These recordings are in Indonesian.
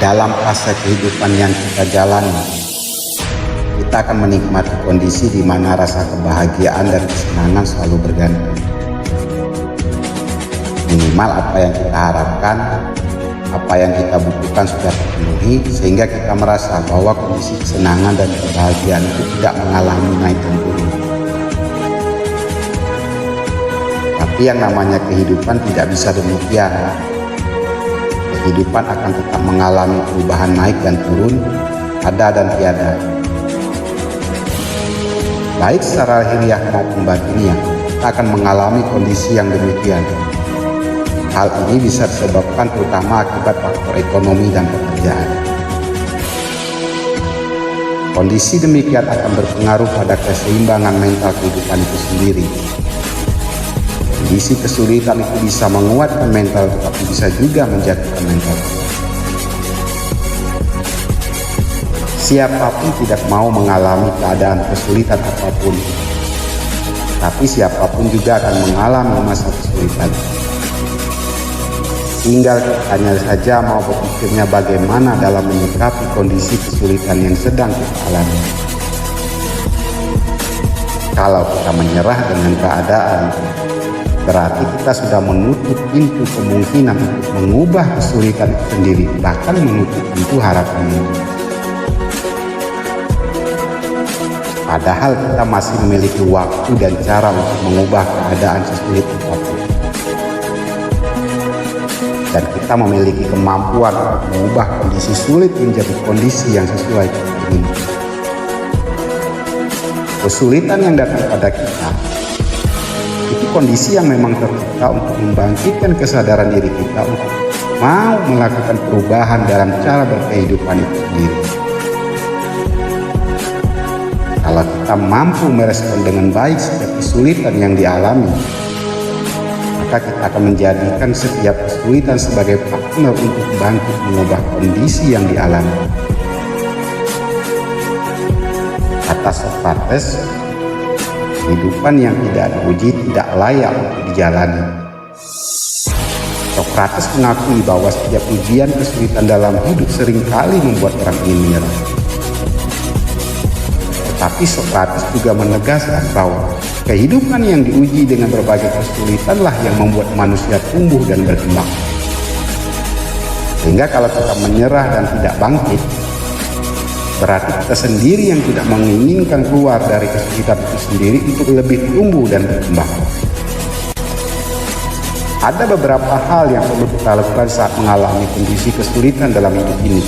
dalam fase kehidupan yang kita jalani, kita akan menikmati kondisi di mana rasa kebahagiaan dan kesenangan selalu berganti. Minimal apa yang kita harapkan, apa yang kita butuhkan sudah terpenuhi, sehingga kita merasa bahwa kondisi kesenangan dan kebahagiaan itu tidak mengalami naik dan turun. Tapi yang namanya kehidupan tidak bisa demikian. Kehidupan akan tetap mengalami perubahan naik dan turun, ada dan tiada. Baik secara lahiriah maupun batiniah, kita akan mengalami kondisi yang demikian. Hal ini bisa disebabkan terutama akibat faktor ekonomi dan pekerjaan. Kondisi demikian akan berpengaruh pada keseimbangan mental kehidupan itu sendiri. Kondisi kesulitan itu bisa menguatkan mental, tetapi bisa juga menjatuhkan mental. Siapapun tidak mau mengalami keadaan kesulitan apapun, tapi siapapun juga akan mengalami masa kesulitan. Tinggal hanya saja mau berpikirnya bagaimana dalam menyikapi kondisi kesulitan yang sedang kita alami. Kalau kita menyerah dengan keadaan, berarti kita sudah menutup pintu kemungkinan untuk mengubah kesulitan itu sendiri, bahkan menutup pintu harapan itu. Padahal kita masih memiliki waktu dan cara untuk mengubah keadaan sesulit apapun. Dan kita memiliki kemampuan untuk mengubah kondisi sulit menjadi kondisi yang sesuai kita ingin. Kesulitan yang datang pada kita itu kondisi yang memang tercipta untuk membangkitkan kesadaran diri kita untuk mau melakukan perubahan dalam cara berkehidupan itu sendiri. Kalau kita mampu merespon dengan baik setiap kesulitan yang dialami, maka kita akan menjadikan setiap kesulitan sebagai partner untuk bangkit mengubah kondisi yang dialami. Kata Socrates, kehidupan yang tidak diuji tidak layak untuk dijalani. Socrates mengakui bahwa setiap ujian kesulitan dalam hidup seringkali membuat orang ingin menyerah. Tetapi Socrates juga menegaskan bahwa kehidupan yang diuji dengan berbagai kesulitanlah yang membuat manusia tumbuh dan berkembang. Sehingga kalau kita menyerah dan tidak bangkit, berarti kita sendiri yang tidak menginginkan keluar dari kesulitan itu sendiri untuk lebih tumbuh dan berkembang. Ada beberapa hal yang perlu kita lakukan saat mengalami kondisi kesulitan dalam hidup ini.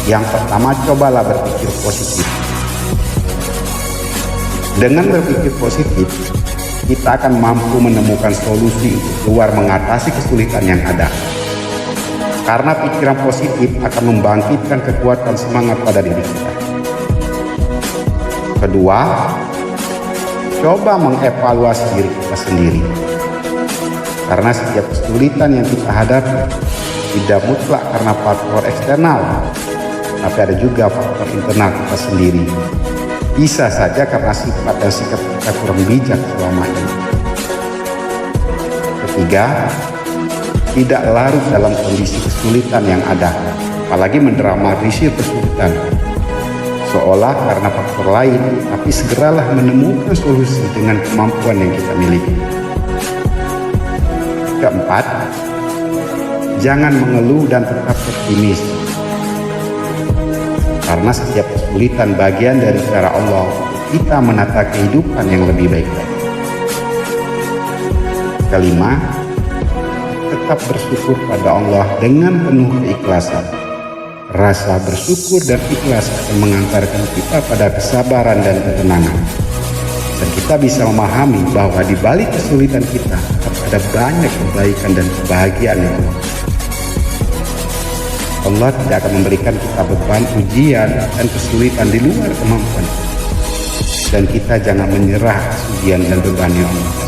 Yang pertama, cobalah berpikir positif. Dengan berpikir positif, kita akan mampu menemukan solusi untuk keluar mengatasi kesulitan yang ada. Karena pikiran positif akan membangkitkan kekuatan semangat pada diri kita. Kedua, coba mengevaluasi diri kita sendiri. Karena setiap kesulitan yang kita hadapi tidak mutlak karena faktor eksternal, tapi ada juga faktor internal kita sendiri. Bisa saja karena sifat dan sikap kita kurang bijak selama ini. Ketiga, tidak larut dalam kondisi kesulitan yang ada, apalagi mendramatisir kesulitan seolah karena faktor lain, tapi segeralah menemukan solusi dengan kemampuan yang kita miliki. Keempat, jangan mengeluh dan tetap optimis. Karena setiap kesulitan bagian dari cara Allah kita menata kehidupan yang lebih baik. Kelima, tetap bersyukur pada Allah dengan penuh keikhlasan. Rasa bersyukur dan ikhlas akan mengantarkan kita pada kesabaran dan ketenangan. Dan kita bisa memahami bahwa di balik kesulitan kita ada banyak kebaikan dan kebahagiaan yang Allah. Allah tidak akan memberikan kita beban, ujian, dan kesulitan di luar kemampuan. Dan kita jangan menyerah atas ujian dan beban yang Allah.